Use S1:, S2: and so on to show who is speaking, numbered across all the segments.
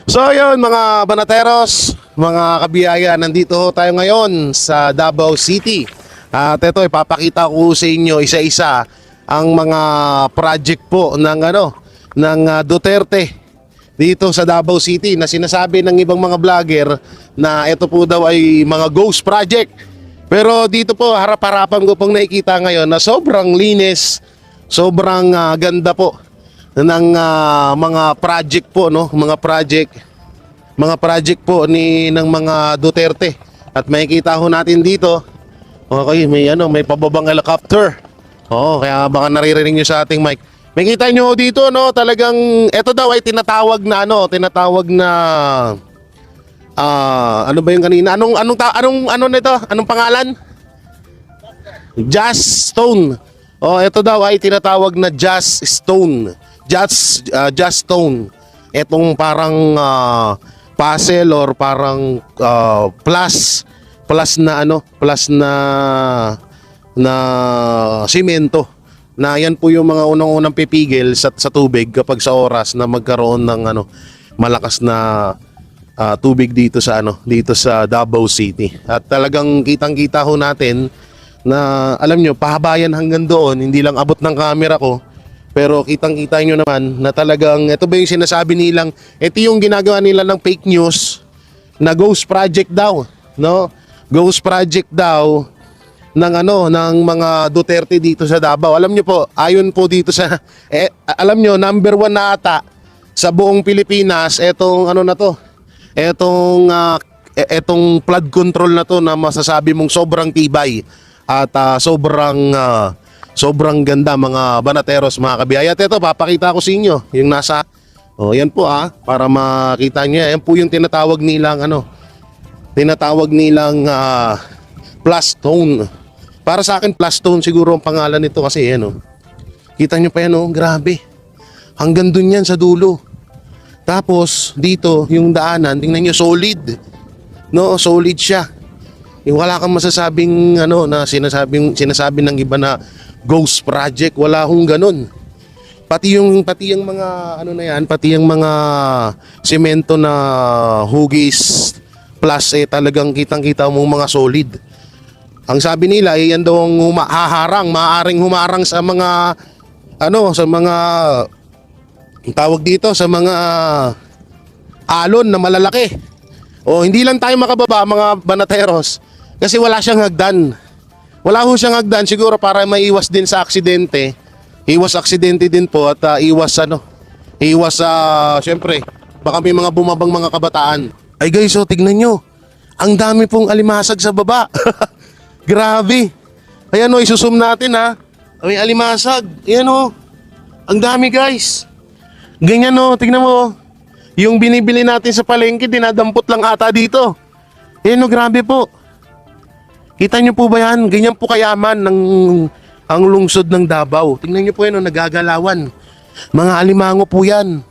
S1: So ayun mga banateros, mga kabiyaya, nandito ho tayo ngayon sa Davao City. At ito ipapakita ko sa inyo isa-isa ang mga project po ng Duterte dito sa Davao City na sinasabi ng ibang mga vlogger na ito po daw ay mga ghost project. Pero dito po harap-harapan ko pong nakikita ngayon na sobrang linis, sobrang ganda po ng mga project po, no, mga project po ng mga Duterte. At makikita ho natin dito, okay, may pababang helicopter. Oo, kaya baka naririnig niyo sa ating mic. Makikita niyo dito, no, talagang ito daw ay tinatawag na ano ba yung kanina? Ano nito? Anong pangalan? Jazz Stone. Oh, ito daw ay tinatawag na Jazz Stone. Jazz Stone. Etong parang puzzle or parang plus na simento. Na yan po yung mga unang-unang pipigil sa tubig kapag sa oras na magkaroon ng malakas na tubig dito sa Davao City. At talagang kitang-kita ho natin na alam nyo, pahabayan hanggang doon, hindi lang abot ng camera ko. Pero kitang-kita nyo naman na talagang ito ba yung sinasabi nilang, ito yung ginagawa nila ng fake news na ghost project daw, no? Ghost project daw ng mga Duterte dito sa Davao. Alam nyo po, ayon po dito sa alam nyo, number 1 na ata sa buong Pilipinas etong etong flood control na to na masasabi mong sobrang tibay at sobrang ganda mga banateros, mga kabiyaya. At ito, papakita ko sa inyo yung nasa, yan po para makita nyo. Yan po yung tinatawag nilang plus stone. Para sa akin, plus stone siguro ang pangalan nito kasi kita nyo pa yan, grabe. Hanggang dun yan sa dulo. Tapos dito yung daanan, tingnan nyo, solid. No, solid siya. Yung wala kang masasabing na sinasabi ng iba na ghost project, wala hong ganun. Pati yung mga pati yung mga semento na hugis plus talagang kitang-kita mong mga solid. Ang sabi nila yan daw ang maaaring humarang sa mga tawag dito sa mga alon na malalaki. O hindi lang tayo makababa mga banateros kasi wala siyang hagdan. Wala ho siyang hagdan siguro para maiwas din sa aksidente. Iwas aksidente din po at syempre baka may mga bumabang mga kabataan. Ay guys, tignan nyo. Ang dami pong alimasag sa baba. Grabe. Ayan isusum natin May alimasag. Ayan ang dami guys. Ganyan tignan mo. Yung binibili natin sa palengke, dinadampot lang ata dito. Ayan grabe po. Kita nyo po ba yan? Ganyan po kayaman ang lungsod ng Davao. Tingnan nyo po yan, nagagalawan. Mga alimango po yan.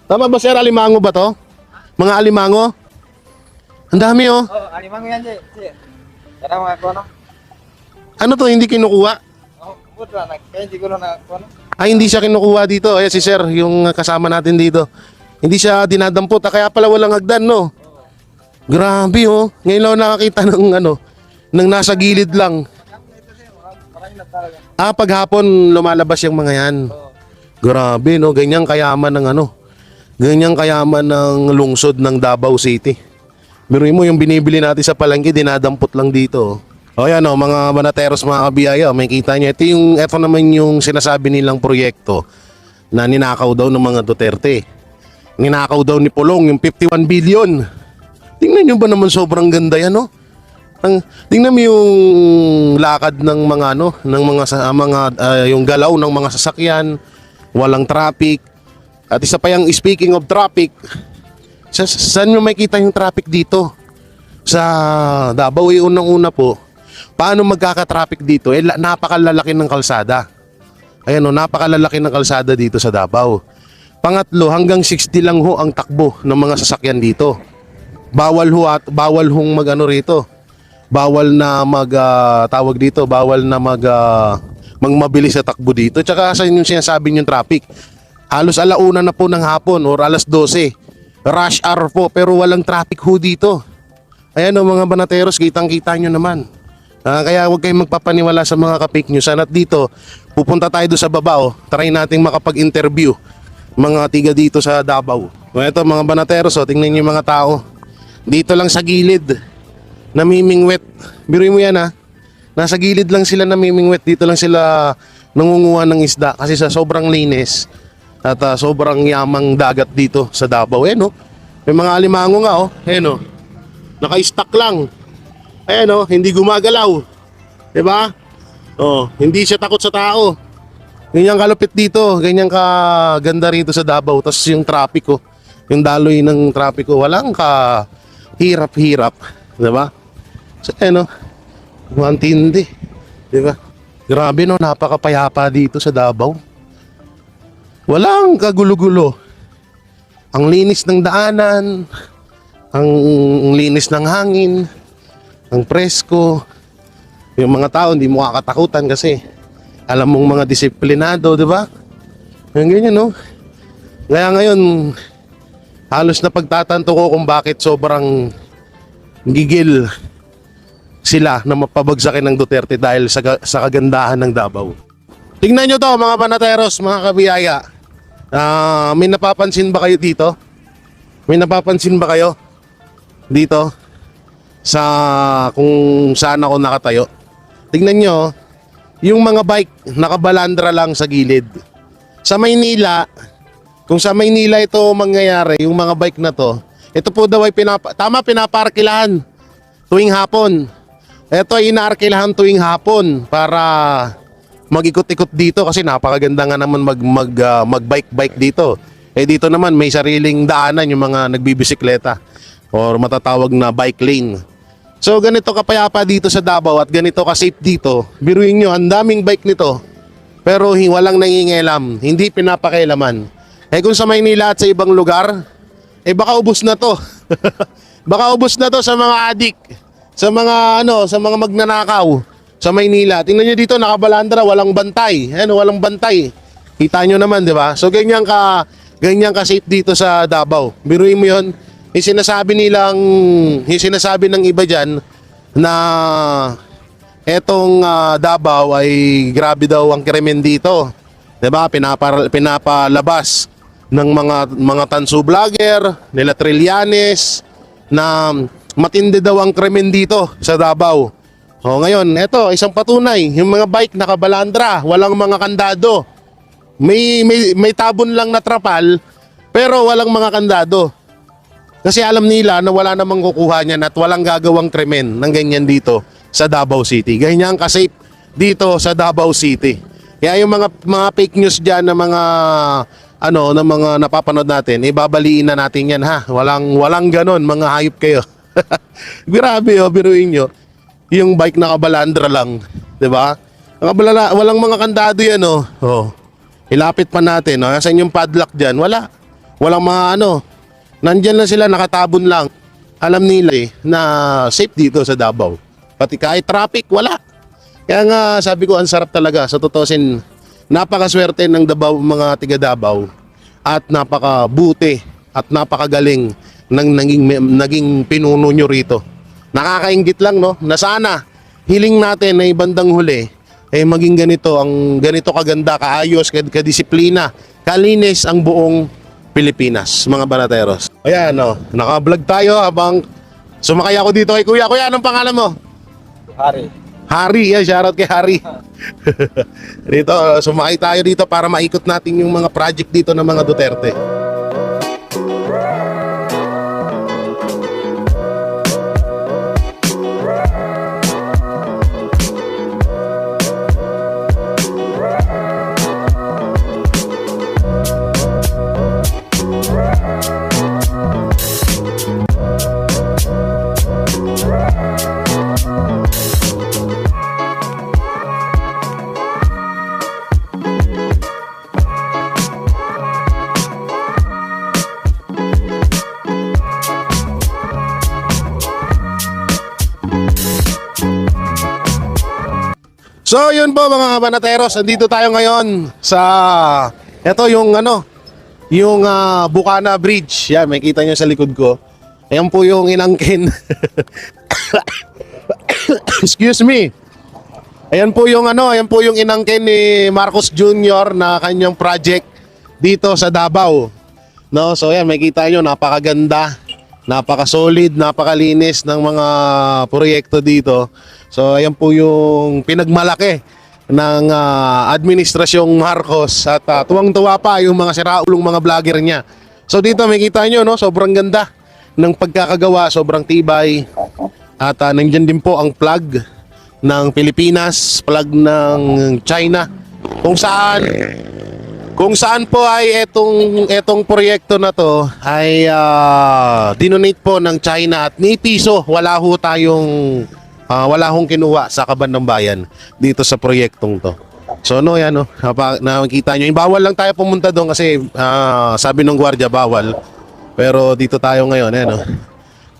S1: Tama ba sir, alimango ba to? Mga alimango? Ang dami
S2: alimango yan sir. Tara mga kono.
S1: Ano to, hindi kinukuha?
S2: Putra, kaya siguro na kono.
S1: Ay, hindi siya kinukuha dito. Ayan si sir, yung kasama natin dito. Hindi siya dinadampot, kaya pala walang hagdan, no? Grabe, Ngayon lang nakakita ng nasa gilid lang. Paghapon lumalabas yung mga yan. Grabe, no? Ganyang kayaman ng lungsod ng Davao City. Biruin mo yung binibili natin sa palengke, dinadampot lang dito. O yan mga banateros, mga kabiyaya, may kita nyo. Ito naman yung sinasabi nilang proyekto na ninakaw daw ng mga Duterte. Ninakaw daw ni Pulong yung 51 billion. Tingnan nyo ba naman sobrang ganda yan, tingnan mo yung lakad ng yung galaw ng mga sasakyan, walang traffic. At isa pa yung speaking of traffic, saan nyo makita yung traffic dito? Sa Davao, unang-una po, paano magkaka-traffic dito? Napakalalaki ng kalsada. Ayan napakalalaki ng kalsada dito sa Davao. Pangatlo, hanggang 60 lang ang takbo ng mga sasakyan dito. Bawal hong rito. Bawal na magmabilis sa takbo dito. Tsaka sa yung sinasabi yung traffic. Halos alauna na po ng hapon or alas 12. rush hour po pero walang traffic ho dito. Ayan o mga banateros, kitang-kita nyo naman. Kaya huwag kayong magpapaniwala sa mga ka-fake news. At dito, pupunta tayo doon sa baba. Try nating makapag-interview mga tiga dito sa Davao. Ito mga banateros, tingnan nyo yung mga tao. Dito lang sa gilid, namimingwet. Biruin mo yan ha. Nasa gilid lang sila namimingwet. Dito lang sila nangunguha ng isda kasi sa sobrang linis at sobrang yamang dagat dito sa Davao. Ayan o, may mga alimango nga o. Ayan o, naka-stack lang. Ayan o, hindi gumagalaw. Diba? Oh, hindi siya takot sa tao. Ganyan kalupit dito, ganyan kaganda rito sa Davao. Tapos yung traffic ko, yung daloy ng traffic ko, walang ka hirap-hirap. Diba? So ayan o, mantindi. Diba? Grabe no, napakapayapa dito sa Davao. Walang kagulo-gulo. Ang linis ng daanan, ang linis ng hangin, ang presko. Yung mga tao hindi mo kakatakutan kasi alam mong mga disiplinado, di ba? Yung ganyan, no? Kaya ngayon, halos na pagtatanto ko kung bakit sobrang gigil sila na mapabagsakin ng Duterte dahil sa kagandahan ng Davao. Tingnan nyo to mga banateros, mga kabiyaya. May napapansin ba kayo dito? May napapansin ba kayo dito sa kung saan ako nakatayo? Tingnan nyo, yung mga bike nakabalandra lang sa gilid. Sa Maynila, kung sa Maynila ito mangyayari, yung mga bike na to, ito po daw ay pinaparkilahan tuwing hapon. Ito ay inaarkilahan tuwing hapon para mag-ikot-ikot dito kasi napakaganda nga naman mag-bike-bike dito. Dito naman may sariling daanan yung mga nagbibisikleta or matatawag na bike lane. So ganito kapayapa dito sa Davao at ganito ka-safe dito. Biruin nyo, ang daming bike nito pero walang nangingialam, hindi pinapakailaman. Kung sa Maynila at sa ibang lugar, baka ubos na to. Baka ubos na to sa mga adik, sa mga sa mga magnanakaw sa Maynila. Tingnan niyo dito, nakabalandra, walang bantay. Walang bantay. Kita niyo naman, 'di ba? So ganyan ka safe dito sa Davao. Biruin mo 'yon. Yung sinasabi ng iba diyan na etong Davao ay grabe daw ang krimen dito. 'Di ba? Pinapalabas ng mga tanso vlogger, nila Trillanes na matindi daw ang krimen dito sa Davao. Ngayon, eto, isang patunay, yung mga bike nakabalandra, walang mga kandado. May tabon lang na trapal, pero walang mga kandado. Kasi alam nila na wala namang kukuha niyan at walang gagawang krimen ng ganyan dito sa Davao City. Ganyan ka-safe dito sa Davao City. Kaya yung mga fake news diyan na mga na mga napapanood natin, babaliin na natin yan ha. Walang ganon, mga hayop kayo. Grabe biruin nyo. Yung bike nakabalandra lang, 'di ba? Walang mga kandado yan ilapit pa natin, Nasaan yung padlock diyan? Wala. Walang mga Nandiyan lang sila, nakatabon lang. Alam nila na safe dito sa Davao. Pati kahit traffic, wala. Kaya nga sabi ko, ang sarap talaga. Sa tutusin, napakaswerte ng Davao, mga tiga Davao. At napakabuti at napakagaling ng naging pinuno nyo rito. Nakakainggit lang na sana hiling natin na ibandang huli maging ganito kaganda, kaayos, kadisiplina, kalinis ang buong Pilipinas, mga banateros. Ayan naka-vlog tayo habang sumakay ako dito kay Kuya. Kuya, anong pangalan mo?
S2: Hari.
S1: Hari, shoutout kay Hari. Dito, sumakay tayo dito para maikot natin yung mga project dito ng mga Duterte. So yun po mga banateros, andito tayo ngayon sa ito yung yung Bukana Bridge. Yan, makikita nyo sa likod ko. Ayan po yung inangkin. Excuse me. Ayan po yung inangkin ni Marcos Jr. na kanyang project dito sa Davao. No, so ayan, makikita nyo, napakaganda, napaka-solid, napakalinis ng mga proyekto dito. So ayan po yung pinagmalaki ng administrasyong Marcos at tuwang-tuwa pa yung mga siraulong mga vlogger niya. So dito makikita nyo, no, sobrang ganda ng pagkakagawa, sobrang tibay. At nandiyan din po ang flag ng Pilipinas, flag ng China, kung saan po ay etong proyekto na to ay dinonate po ng China at ni piso wala hong kinuha sa kaban ng bayan dito sa proyektong to. So no, yan, no, nakikita nyo, bawal lang tayo pumunta doon kasi sabi ng gwardiya bawal, pero dito tayo ngayon, no.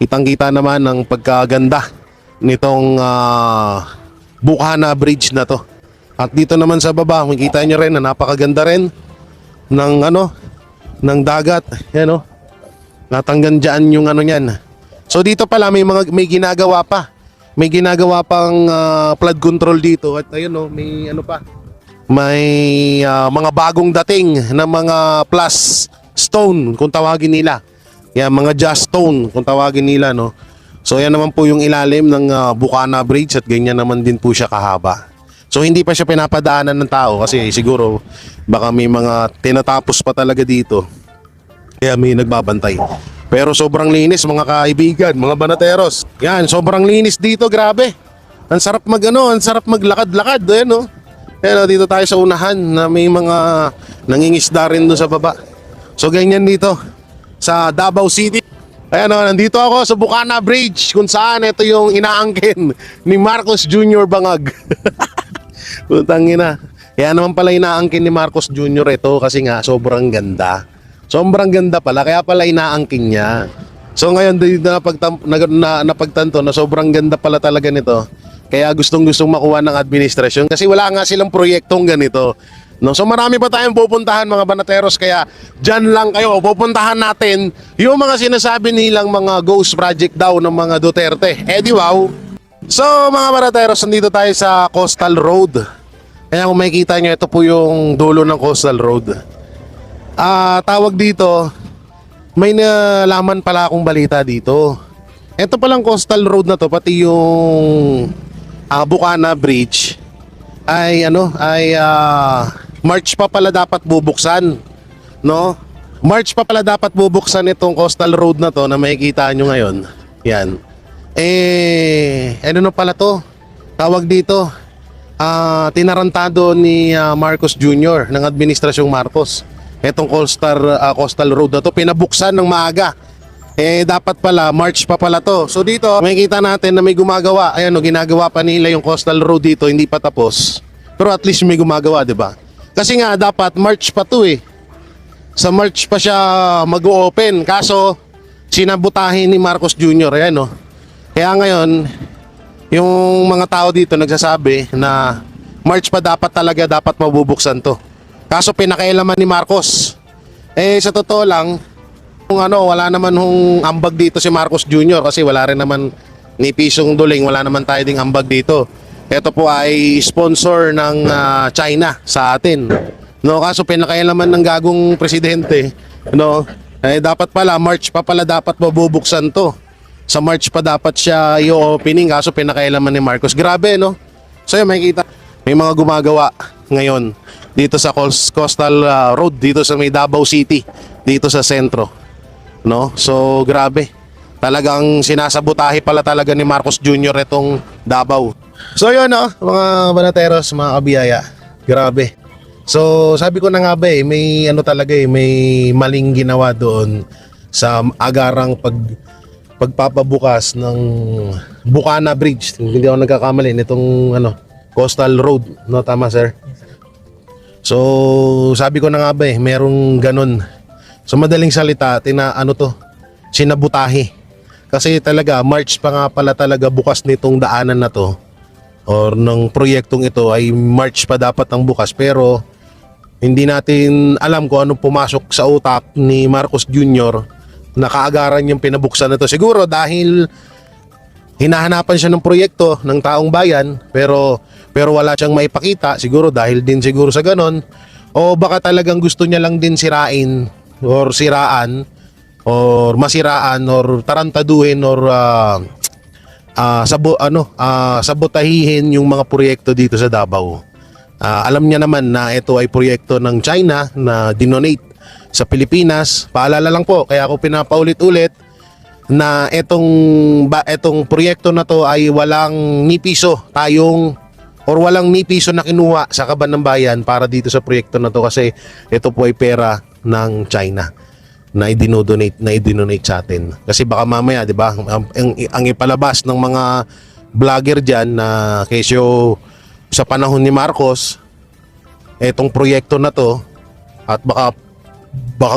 S1: Kitang-kita naman ang pagkaganda nitong Bukana Bridge na to. At dito naman sa baba, makikita nyo rin na napakaganda rin ng dagat. Yan, no? Natanggan dyan yung niyan. So dito pala may ginagawa pa. May ginagawa pang flood control dito. At ayun, no, may pa. May mga bagong dating na mga plus stone kung tawagin nila. Yan, mga just stone kung tawagin nila, no. So yan naman po yung ilalim ng Bukana Bridge at ganyan naman din po siya kahaba. So hindi pa siya pinapadaanan ng tao kasi siguro baka may mga tinatapos pa talaga dito. Kaya may nagbabantay. Pero sobrang linis mga kaibigan, mga banateros. Yan, sobrang linis dito, grabe. Ang sarap ang sarap maglakad-lakad, ayan, no. Ayan, dito tayo sa unahan na may mga nangingisda rin doon sa baba. So ganyan dito sa Davao City. Ayan, nandito ako sa Bukana Bridge kung saan ito yung inaangkin ni Marcos Jr. Bangag. Putang ina. Kaya naman pala inaangkin ni Marcos Jr. ito kasi nga sobrang ganda. Sobrang ganda pala, kaya pala inaangkin niya. So ngayon dito napagtanto na sobrang ganda pala talaga nito. Kaya gustong-gustong makuha ng administrasyon kasi wala nga silang proyektong ganito. No, so marami pa tayong pupuntahan mga banateros, kaya dyan lang kayo, pupuntahan natin yung mga sinasabi nilang mga ghost project daw ng mga Duterte. Di wow. So mga banateros, nandito tayo sa Coastal Road. Kaya kung makikita nyo, ito po yung dulo ng Coastal Road. Tawag dito, may nalaman pala akong balita dito. Ito palang Coastal Road na to, pati yung Bukana Bridge ay March pa pala dapat bubuksan, no? March pa pala dapat bubuksan itong Coastal Road na to na makikita nyo ngayon. Yan. Ano na pala to? Tawag dito, tinarantado ni Marcos Jr. ng Administrasyong Marcos. Itong Coastal Road na to, pinabuksan ng maaga. Dapat pala, March pa pala to. So dito, makikita natin na may gumagawa. Ayan, ginagawa pa nila yung Coastal Road dito, hindi pa tapos. Pero at least may gumagawa, di ba? Kasi nga dapat March pa to eh. Sa March pa siya mag-o-open. Kaso sinabutahin ni Marcos Jr. Ayan, no. Kaya ngayon yung mga tao dito nagsasabi na March pa dapat mabubuksan to. Kaso pinakailaman ni Marcos. Sa totoo lang, kung wala naman hong ambag dito si Marcos Jr. kasi wala rin naman ni pisong duling, wala naman tayo ding ambag dito. Ito po ay sponsor ng China sa atin. No, kaso pinakailaman ng gagong presidente, no, dapat pala March pa pala dapat mabubuksan to. Sa March pa dapat siya i-opening, kaso pinakailaman ni Marcos. Grabe, no? So yun, makikita may mga gumagawa ngayon dito sa Coastal Road, dito sa may Davao City, dito sa sentro, no? So grabe. Talagang sinasabutahe pala talaga ni Marcos Jr. itong Davao. So yun, no, mga banateros, mga kabiyaya. Grabe. So sabi ko na nga ba may talaga may maling ginawa doon sa agarang pagpapabukas ng Bukana Bridge. Hindi ako nagkakamali nitong Coastal Road, no, tama sir? So sabi ko na nga ba merong ganun. So madaling salita, sinabutahe. Kasi talaga March pa nga pala talaga bukas nitong daanan na to, or ng proyektong ito ay March pa dapat ang bukas, pero Hindi natin alam kung anong pumasok sa utak ni Marcos Jr. na kaagaran yung pinabuksan na to. Siguro dahil hinahanapan siya ng proyekto ng taong bayan pero wala siyang maipakita, siguro dahil din siguro sa ganon, o baka talagang gusto niya lang din sirain or siraan or masiraan or tarantaduhin or sabotahihin yung mga proyekto dito sa Davao. Alam niya naman na ito ay proyekto ng China na dinonate sa Pilipinas. Paalala lang po, kaya ako pinapaulit-ulit na etong proyekto na to ay walang ni piso tayong or walang ni piso na kinuha sa kaban ng bayan para dito sa proyekto na to, kasi ito po ay pera ng China na idinonate sa atin. Kasi baka mamaya, 'di ba, ang ipalabas ng mga vlogger diyan na kesyo sa panahon ni Marcos etong proyekto na to, at baka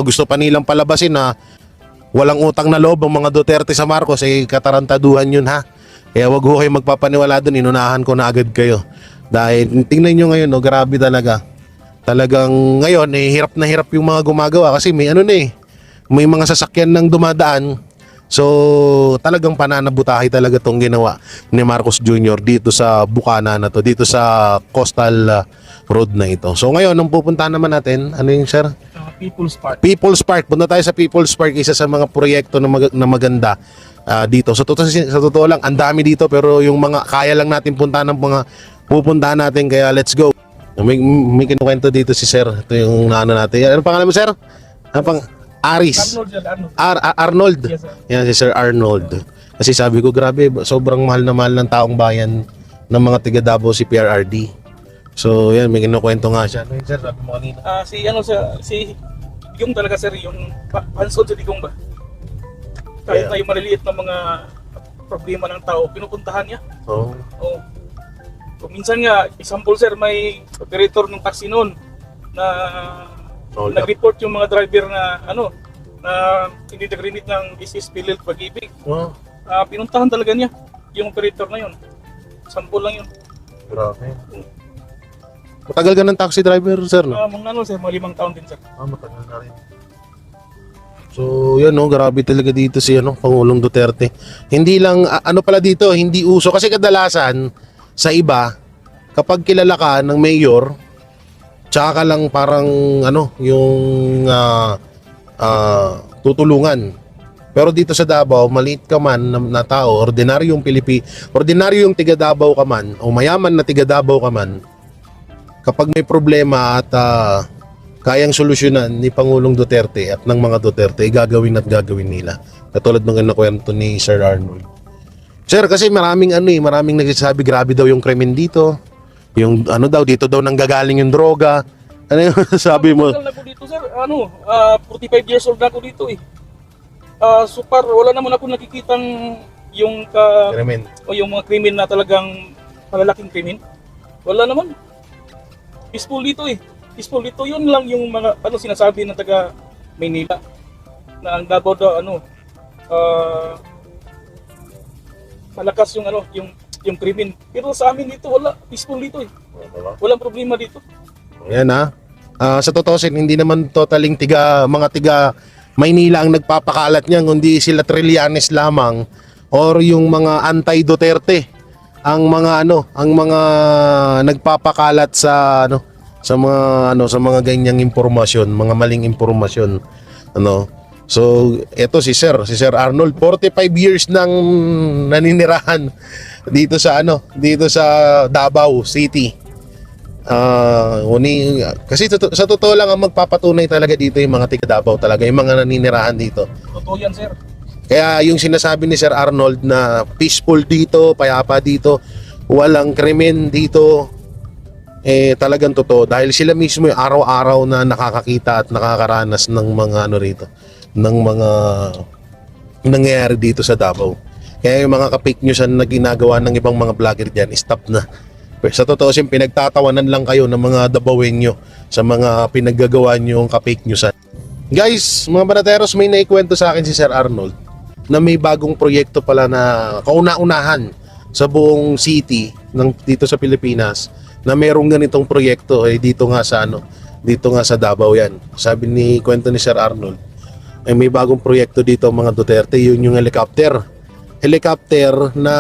S1: gusto pa nilang palabasin na walang utang na loob ang mga Duterte sa Marcos, katarantaduhan yun ha. Kaya wag ho kayo magpapaniwala doon, inunahan ko na agad kayo. Dahil tingnan nyo ngayon, grabe talaga. Talagang ngayon, hirap na hirap yung mga gumagawa kasi may may mga sasakyan ng dumadaan. So talagang pananabutahay talaga tong ginawa ni Marcos Jr. dito sa Bukana na to, dito sa coastal road na ito. So ngayon, ang pupuntahan naman natin, ano yung sir?
S3: People's Park.
S1: People's Park. Punta tayo sa People's Park, isa sa mga proyekto na maganda dito. Sa totoo lang, ang dami dito, pero yung mga kaya lang natin puntahan ng mga pupuntahan natin, kaya let's go. May kinukwento dito si sir. Ito yung ano natin. Ano pangalan mo, sir? Aris. Arnold.
S3: Yes, sir.
S1: Yan si Sir Arnold. Kasi sabi ko, grabe, sobrang mahal na mahal ng taong bayan ng mga tiga Davao si PRRD. So yan, may kinukwento nga siya. Ano yun, sir? Sabi mo kanina.
S3: Si yung talaga sir, yung pansod sa digong ba? Kahit na yung maliliit na mga problema ng tao, pinupuntahan niya.
S1: Oh.
S3: Oh. So, minsan nga, example sir, may operator ng taxi noon na nag-report yung mga driver na na hindi nag-remit ng SSPL Pag-ibig.
S1: Oh.
S3: Pinuntahan talaga niya yung operator na yun. Sample lang yun.
S1: Grabe. Matagal ka ng taxi driver, sir, no?
S3: Sir, mga 5 taon din sir.
S1: Matagal na rin. So, yan, no, grabe talaga dito si Pangulong Duterte. Hindi lang pala dito, hindi uso kasi kadalasan sa iba kapag kilala ka ng mayor, tsaka ka lang parang yung tutulungan. Pero dito sa Davao, maliit ka man na tao, ordinaryong tiga Davao ka man o mayaman na tiga Davao ka man, kapag may problema at kayang solusyonan ni Pangulong Duterte at ng mga Duterte, gagawin at gagawin nila. Katulad ng kinukwento ni Sir Arnold. Sir, kasi maraming nagsasabi grabe daw yung krimen dito. Yung dito daw nanggagaling yung droga. Ano yung sabi mo?
S3: Matagal na ko dito sir, 45 years old na ako dito eh. So far, wala naman ako nakikitang yung
S1: Krimen.
S3: o yung mga krimen na talagang malalaking krimen. Wala naman. Peaceful dito eh. Peaceful dito, yun lang yung mga sinasabi ng taga Maynila na ang Davao daw malakas yung yung krimen. Pero sa amin dito wala, peaceful dito eh. Walang problema dito.
S1: Yan sa totoo hindi naman totaling mga tiga Maynila ang nagpapakalat niyan, kundi sila Trillanes lamang or yung mga anti-Duterte ang mga nagpapakalat sa mga ganyang impormasyon, mga maling impormasyon. So eto si Sir Arnold, 45 years nang naninirahan dito sa Davao City. Kasi sa totoo lang ang magpapatunay talaga dito yung mga tiga Davao talaga, yung mga naninirahan dito.
S3: Totoo yan sir.
S1: Kaya yung sinasabi ni Sir Arnold na peaceful dito, payapa dito, walang krimen dito, talagang totoo dahil sila mismo yung araw-araw na nakakakita at nakakaranas ng mga rito, ng mga nangyayari dito sa Davao. Kaya yung mga ka-fake news na ginagawa ng ibang mga vlogger dyan, stop na. Sa totoo pinagtatawanan lang kayo ng mga Davaoenyo sa mga pinaggagawa nyo yung ka-fake news. Guys, mga banateros, may naikwento sa akin si Sir Arnold na may bagong proyekto pala na kauna-unahan sa buong city dito sa Pilipinas na merong ganitong proyekto dito nga sa Dito nga sa Davao yan. Sabi kwento ni Sir Arnold, may bagong proyekto dito mga Duterte, yun yung helicopter. Helicopter na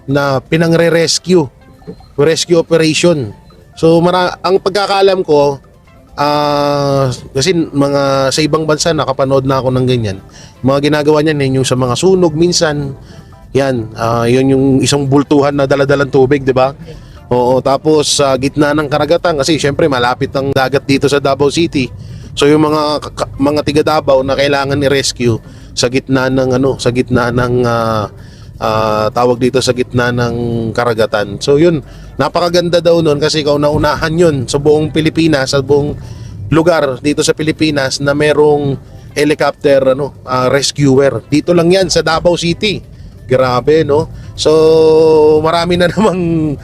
S1: na pinangre-rescue. Rescue operation. So ang pagkakaalam ko, kasi sa ibang bansa nakapanood na ako ng ganyan. Mga ginagawa niyan yung sa mga sunog minsan. Yan, yun yung isang bultuhan na daladalang tubig, 'di ba? Oo, tapos sa gitna ng karagatan kasi syempre malapit ang dagat dito sa Davao City. So yung mga tiga Davao na kailangan i-rescue sa gitna ng tawag dito sa gitna ng karagatan. So yun, napakaganda daw nun kasi kauna-unahan yun sa buong Pilipinas, sa buong lugar dito sa Pilipinas na merong helicopter rescuer. Dito lang yan sa Davao City. Grabe, no? So marami na namang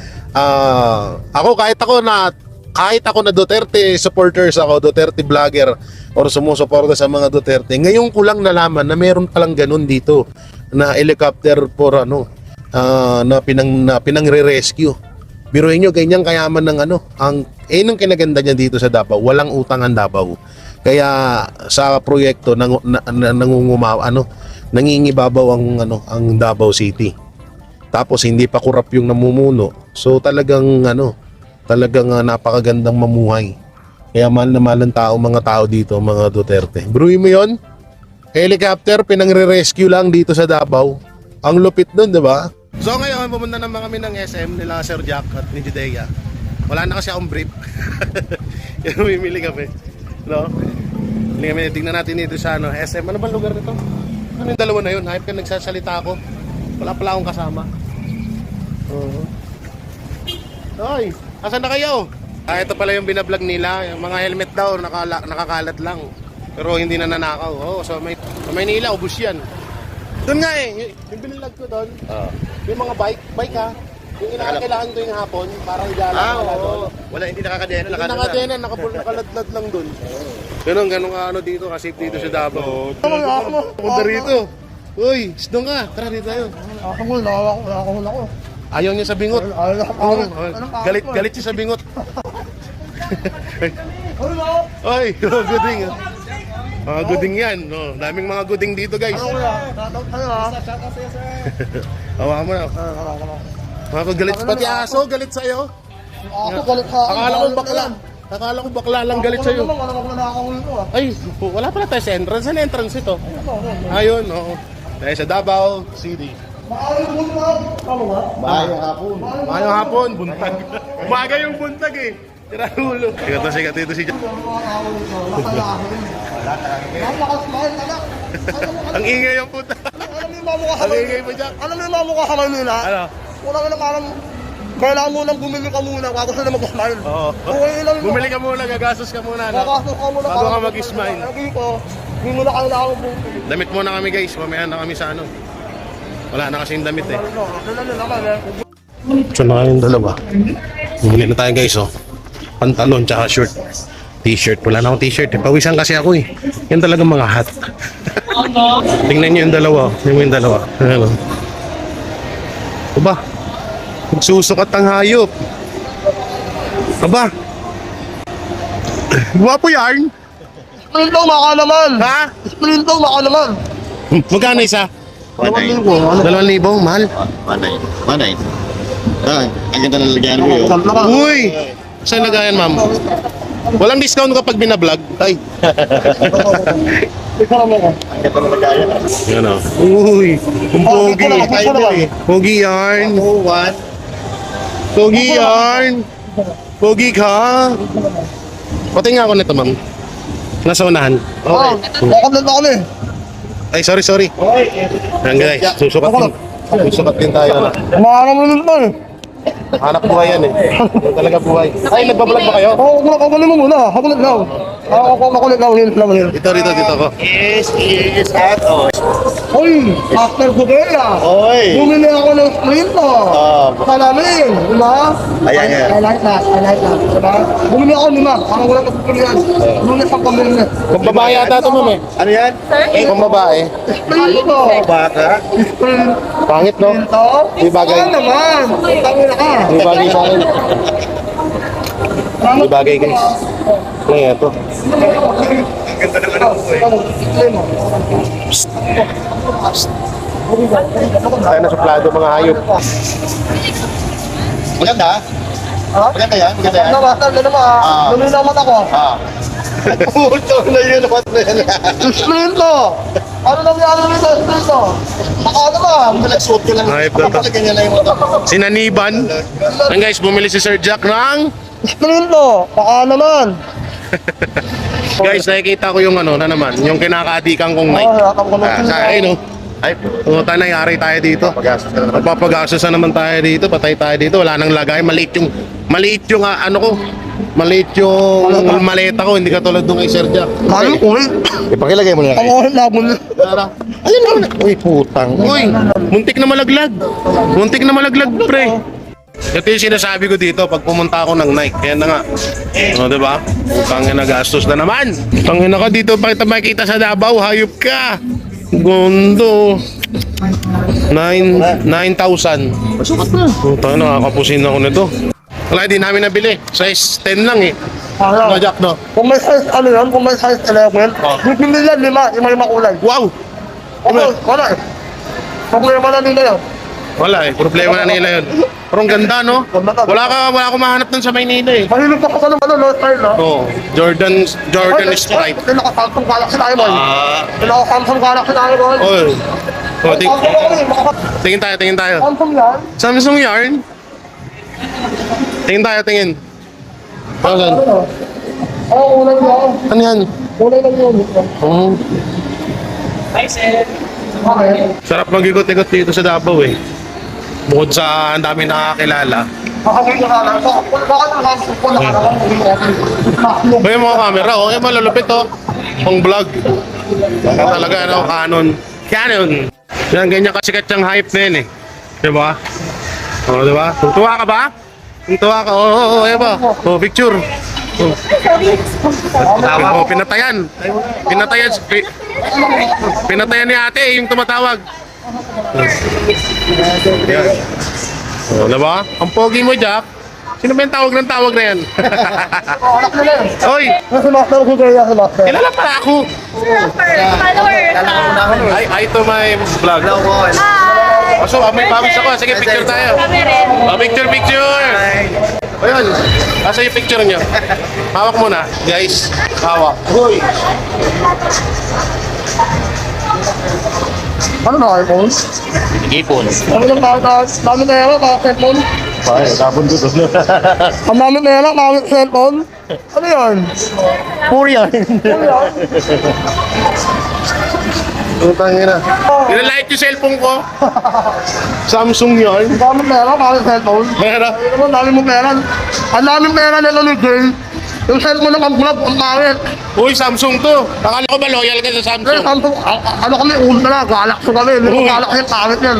S1: kahit ako na Duterte supporters ako, Duterte vlogger or sumusuporta sa mga Duterte, ngayon ko lang nalaman na meron palang ganun dito na helicopter for na pinangre-rescue. Biruin nyo, ganyan kayaman ng ang kinaganda niya dito sa Davao, walang utang ang Davao. Kaya sa proyekto nangingibabaw ang Davao City. Tapos hindi pa kurap yung namumuno. So talagang napakagandang mamuhay. Kaya mahal na mahal ng mga tao dito, mga Duterte. Bruin mo yon? Helicopter, pinangre-rescue lang dito sa Davao. Ang lupit nun, di ba? So ngayon, pumunta naman kami ng SM nila Sir Jack at ni Judea. Wala na kasi akong brief. Kaya mamimili kami. No? Tingnan natin dito sa SM. Ano ba lugar nito? Ano yung dalawa na yun? Hype ka nagsasalita ako. Wala pala akong kasama. Hoy, asan na kayo? Ito pala yung binablog nila. Yung mga helmet daw, nakakalat lang. Pero hindi na nanakaw. So may Maynila, ubus yan. Doon nga yung binilag ko doon. Yung mga bike ha. Yung kailangan ko yung hapon para igalang doon.
S4: Wala, hindi nakakadena.
S1: Hindi nakadena, nakaladlad lang doon. Ganun dito, safe dito sa Davao. Punta rito. Uy, doon ka. Tara dito tayo.
S2: Ako.
S1: Ayaw niya sa bingot. Galit siya sa bingot. Oy, guding. Mga guding yan. No? Daming mga guding dito, guys. Hawa mo na. Mga galit. Pati aso, galit sa'yo.
S2: Ako galit ka.
S1: Akala ko bakla lang galit sa'yo. Ay, wala pala tayo sa entrance. Saan entrance ito? Ayun, oo. Tayo sa Davao City. Maayong hapon, buntag. Umaga yung buntag Tira ulo. Sikat ito si Jack. Ang ingay yung puta. Ang ingay mo, Jack.
S2: Alam mo yung mga mukha kamay nila?
S1: Ano?
S2: Wala ka na parang kailangan mo nang bumili ka muna bago sila mag-smile.
S1: Oo. Bumili ka muna, gagastos ka muna.
S2: Gagastos ka muna
S1: bago ka mag-smile.
S2: Sabi ko, hindi mo na kailangan bumili.
S1: Damit muna kami, guys. Mamaya na kami sa Wala na kasing damit So na kayong dalawa. Bumili na tayo, guys, pantalon tsaka shirt. T-shirt. Wala na akong t-shirt. Pawisan kasi ako Yan talagang mga hat. Tingnan nyo yung dalawa. Tingnan yung dalawa. Ano? Aba? Magsusukat ang hayop. Aba? Guwapo yarn?
S2: Splinto, maka naman.
S1: Ha?
S2: Splinto, maka naman.
S1: Magkano isa?
S4: 1,900.
S1: 2,000, mahal.
S4: 1,900. Ang ganda na lalagyan mo yun.
S1: Uy! Saan lagayan, ma'am? Walang discount kapag binablog. Ay.
S4: Ang ganda na lalagyan.
S1: Yan o. Uy! Ang pogi. Pogi yarn. Pogi yarn. Pogi ka. Pati nga ako nito, ma'am. Nasa unahan.
S2: Okay. Bakit na kami?
S1: Ay, sorry. Yan, guys. Susukat din tayo.
S2: Umaharap mo nito
S1: Hanap buhay yan Yan talaga buhay. Ay, nagbablog ba kayo?
S2: Oo, kakulit mo muna. Kakulit lang. Makulit lang.
S1: Dito ako.
S4: Yes, at
S2: Uy, after Gubela.
S4: Oy.
S2: Bumili ako ng Splinto. Salamin, diba?
S4: Ayan nga.
S2: I like that. Diba? Bumili ako 5. Parang wala kapagpilihan. Lunes ang pamilya.
S1: Kung babae ata ito, ma'am
S4: Ano yan?
S1: Kung babae.
S2: Splinto.
S4: Baka.
S1: Pangit, no?
S2: Splinto?
S1: Di bagay.
S2: Saan naman? Tangin na ka.
S1: Di bagay sa akin. Hindi bagay guys. Ngayon ito.
S2: Ganda naman ako
S1: Tayo na suplado mga hayop.
S4: Maganda?
S2: Ha?
S4: Maganda yan? Maganda yan?
S2: Ano ba? Ano ba? Lumina ang mata ko.
S4: Ah. Puto na yun naman na yan.
S2: Splinto! Ano nangyari nito? Splinto? Baka ano ba?
S4: Nagsuot ko lang.
S1: Ay, bro.
S4: Kapag ganyan lang yung mga
S1: Sinaniban. Yan guys, bumili si Sir Jack ng...
S2: Splinto! Baka naman!
S1: Guys, nakikita ko yung ano na naman, yung kinakaadikan kong mic.
S2: nakakam ko na.
S1: Sa akin, no?
S4: Ay,
S1: Puta na, yari tayo dito.
S4: pag-asos ka na naman.
S1: Magpapag-asos na naman tayo dito, patay tayo dito, wala nang lagay, maliit yung ano ko, maliit yung maleta ko, hindi katulad nung kay Sir Jack.
S2: Ano? Uy!
S4: Ipakilagay mo na
S2: Ang ohin na mo.
S4: Ayun naman. Uy, putang.
S1: Uy, muntik na malaglag. Muntik na malaglag, pre. Ito yung sinasabi ko dito pag pumunta ako ng Nike. Kaya na nga. O, diba? Tangin na gastos na naman. Tangin na ka dito pa kita makikita sa Davao. Hayop ka. Gondo. 9,000.
S4: Pasukat na.
S1: Tangin na, kakapusin ako nito. Wala, di namin nabili. Size 10 lang eh. Ano, Jack, no?
S2: Kung may size, ano yan? Kung may size 11, bibili yan, lima makulay.
S1: Wow!
S2: Okay, wala eh. Problema na nila yan.
S1: Wala eh. Problema na nila yun. Pero ang ganda, no? Wala akong mahanap dun sa Maynila eh.
S2: Mahilig pa ka sa ano, no style, no?
S1: Oh, Jordan Sprite.
S2: Pinaka-Samsung Galaxy na mo.
S1: Ah,
S2: Pinaka-Samsung Galaxy na mo.
S1: oh. Oh, tingin tayo.
S2: Samsung yan?
S1: Samsung yarn. Tingin. Saan?
S2: Oo, kulay yan.
S1: Ano yan?
S2: Kulay lang yun.
S1: Oh,
S2: Okay.
S1: sarap mag-ikot-ikot dito sa Davao eh. Bukod sa ang dami nakakilala.
S2: Makakita ka lang. Bakit ang Samsung ko nakakalaman?
S1: May mga camera, oh. Eh, malulupit, oh. Pang vlog. Kaya talaga, ano, Canon. Yan, ganyan kasikat yung hype na yun eh. Diba? Oh, diba? Tuwa ka ba? Tuwa ka, oh, eh ba? Oh, picture. Oh, pinatayan. Pinatayan ni ate, yung tumatawag. Yan. Oh, diba? Ang pogi mo, Jack. Sino ba yung tawag na yan?
S2: Anak nila yan.
S1: Oy,
S2: Nasa master ko kaya sa master.
S1: kilala pala ako.
S5: Follower.
S1: Hi to my vlog.
S5: Hi!
S1: Oh, so, may pawis ako. Sige, picture tayo.
S5: Kami rin.
S1: Oh, picture. Ayun. Asa yung picture niyo? Hawak muna, guys. Hawak. Hoy.
S2: Ano na iPhone?
S4: Ipon.
S2: Ano lang dami na yan, cellphone?
S4: Ay, tapon ko doon.
S2: Ang dami na yan, dami cellphone? Ano yan?
S4: Puro yan.
S2: Ano yan?
S1: Utangin na. Nilalait yung cellphone ko. Samsung yun.
S2: Ang dami pera, dami cellphone.
S1: Pero,
S2: Ano, dami mo pera. Ang dami pera nila ni Jay. Yung cellphone ng vlog, ang pangit.
S1: uy, Samsung to. Akala ko ba loyal ka sa
S2: Eh,
S1: Samsung?
S2: Samsung, ano kami, ultra, Galaxy kami. Hindi mo Galaxy, pangit yan.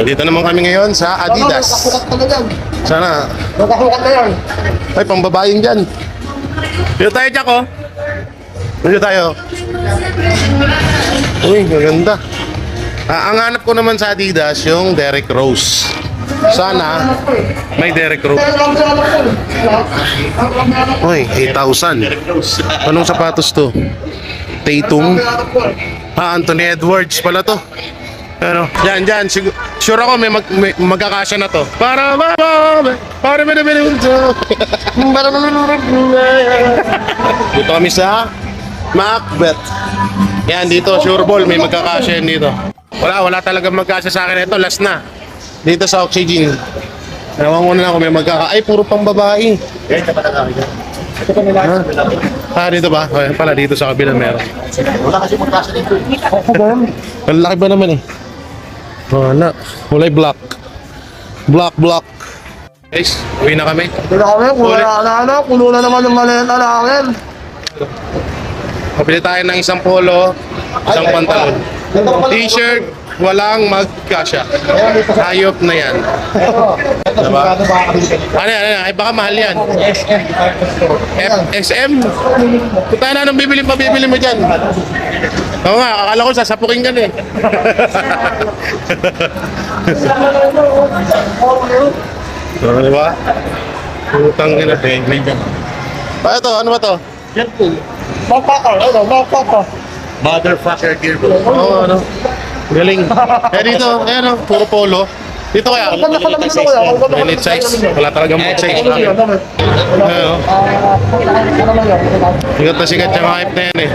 S1: Dito naman kami ngayon sa Adidas.
S2: Nagkasukat ka na yan.
S1: Sana.
S2: Nagkasukat na yan.
S1: Ay, pambabayang dyan. Dito tayo, Jack, oh. Dito tayo. Uy, maganda. Ang hanap ko naman sa Adidas, yung Derrick Rose. Sana, may Derrick Rose. Uy, 8,000. Anong sapatos to? Tatum. Anthony Edwards pala to. Ano? Diyan. Sure ako may magkakasya na to. Dito kami sa Macbeth. Yan, dito, sure ball, may magkakasya yan dito. Wala talagang magkasya sa akin ito, last na. Dito sa Oxygen. Ewan ko na lang kung may Ay, puro pang babae.
S4: Yan, dapat nakakita.
S1: Dito ba? Ayan pala, dito sa kabila meron.
S4: Wala kasi magkasa dito.
S1: Ang laki ba naman eh? Wala. Kulay black. Black. Guys, uwi na kami.
S2: Hindi na kami, kulo na naman ng maleta namin.
S1: Pabili tayo ng isang polo, isang pantalon. T-shirt, walang magkasya. Hayop na yan. Diba? Ano yan? Ay baka mahal yan. SM? Punta na anong bibili mo dyan? Oo nga, akala ko sasapukin ka na eh. So, diba? Putang ina. Ah, ito, ano ba to?
S2: Yan po. Mapaka, ano, mapaka.
S4: Motherfucker gearbox.
S1: Oo, ano. Galing. Eh dito, ayan o, puro polo. Dito kaya,
S2: Ang ganda ka naman na kuya. Ang ganda ka
S1: minute
S2: naman
S1: size.
S2: na.
S1: Wala talagang mag size.
S2: Ano yan, ano yan?
S1: Ayan o.
S2: Ano lang yan?
S1: Sikat na sikat yung hype na yan eh.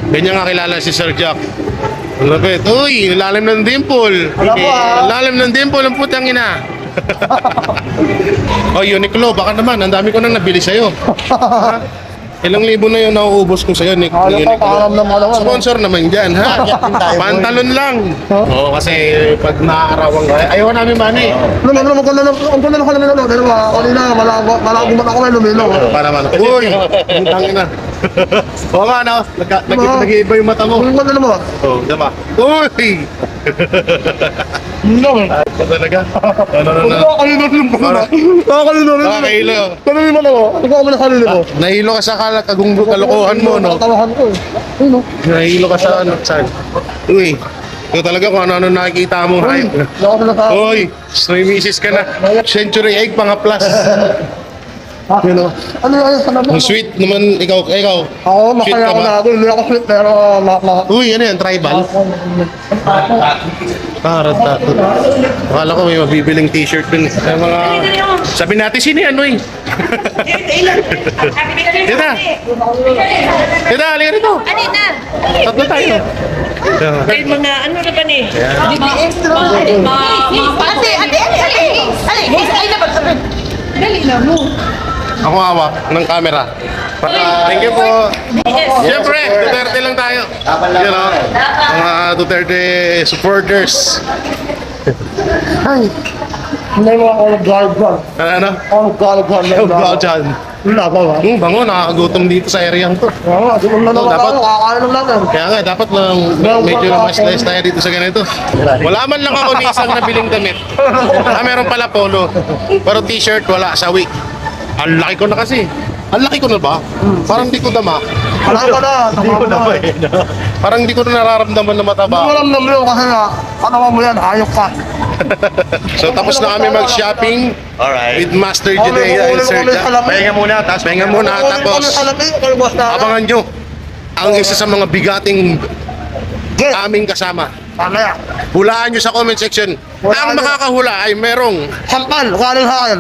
S1: Ganyan nga kilala si Sir Jack. Ang lapit. Uy, lalim ng dimple.
S2: Wala po, ah.
S1: Lalim ng dimple ang putang ina. Oh, Uniqlo, baka naman. Ang dami ko nang nabili sa'yo. Ha? Ilang libo na yun nauubos ko sa'yo, Nick.
S2: Ano pa, pakaram
S1: Uniqlo.
S2: ng ano.
S1: Sponsor naman dyan, ha? Pantalon lang. Oo, kasi pag naaarawan ka, ayaw namin mani.
S2: Ano, ang ganda ng kanila na. Dalawa, kanina, malago man ako may lumino.
S1: Para man. Uy, putang ina. Oo nga, no? Nag-iiba yung mata mo.
S2: Ang ganda naman.
S1: Oo, diba? Uy!
S2: Hindi eh.
S1: Ay, pa talaga. Ano, ano, ano.
S2: Kanina rin po na. Kanina rin.
S1: Nakakahilo.
S2: Kanina man ako. Ikaw ako na kanina ko.
S1: Nahilo ka sa kalokohan mo, no?
S2: Katawahan ko eh. Ayun no.
S1: Nahilo ka sa ano, saan? Uy, ito talaga kung ano-ano nakikita mo, hype.
S2: Hindi ako na sa...
S1: Uy, stray misis ka na. Century egg, pang plus. You know,
S2: Ano yun? Ano
S1: ang sweet naman, ikaw.
S2: Ako,
S1: Sweet ka
S2: masaya ako
S1: ba?
S2: na ako. Hindi ako sweet pero...
S1: Uy, ano yan, tribal? Tato. Akala ko may mabibiling t-shirt dun. Sa mga... Sabi natin, sino yan, Uy? Tita! Tita, halika rito.
S5: Ano na?
S1: Tatlo tayo.
S5: May mga ano na ba ni? Ay, napagsabi. Dali na mo.
S1: Ako hawak ng camera. Thank you po. Siyempre, Duterte lang tayo. You know, mga Duterte supporters.
S2: Ay! Hindi mo ako nag-drive.
S1: Ano?
S2: Ako nag-drive.
S1: Ikaw ba dyan?
S2: Wala pa ba?
S1: Bango, nakakagutom dito sa area to.
S2: Oo, di mo na naman
S1: dapat-
S2: ako. Kakakain lang natin.
S1: Kaya nga, dapat medyo na-slice tayo dito sa ganito. Wala man lang ako ni isang nabiling damit. Meron pala polo. Pero t-shirt, wala, sawi. Ang laki ko na kasi. Ang laki ko na ba? Parang di ko dama.
S2: Wala ka na. Hindi ko na.
S1: Parang di ko na nararamdaman na
S2: Hindi mo
S1: mataba.
S2: alam na mo kasi nga, ano mo yan, hayop ka.
S1: So tapos na kami mag-shopping
S4: Alright.
S1: with Master Judea and Sir Jack.
S4: Pahinga muna, tapos
S1: Pahinga muna, tapos abangan nyo ang isa sa mga bigating
S2: Yes.
S1: aming kasama.
S2: Tama yan.
S1: Hulaan nyo sa comment section.
S2: Hulaan
S1: Ang
S2: nyo.
S1: makakahula ay merong
S2: Sampal, kanin sa akin.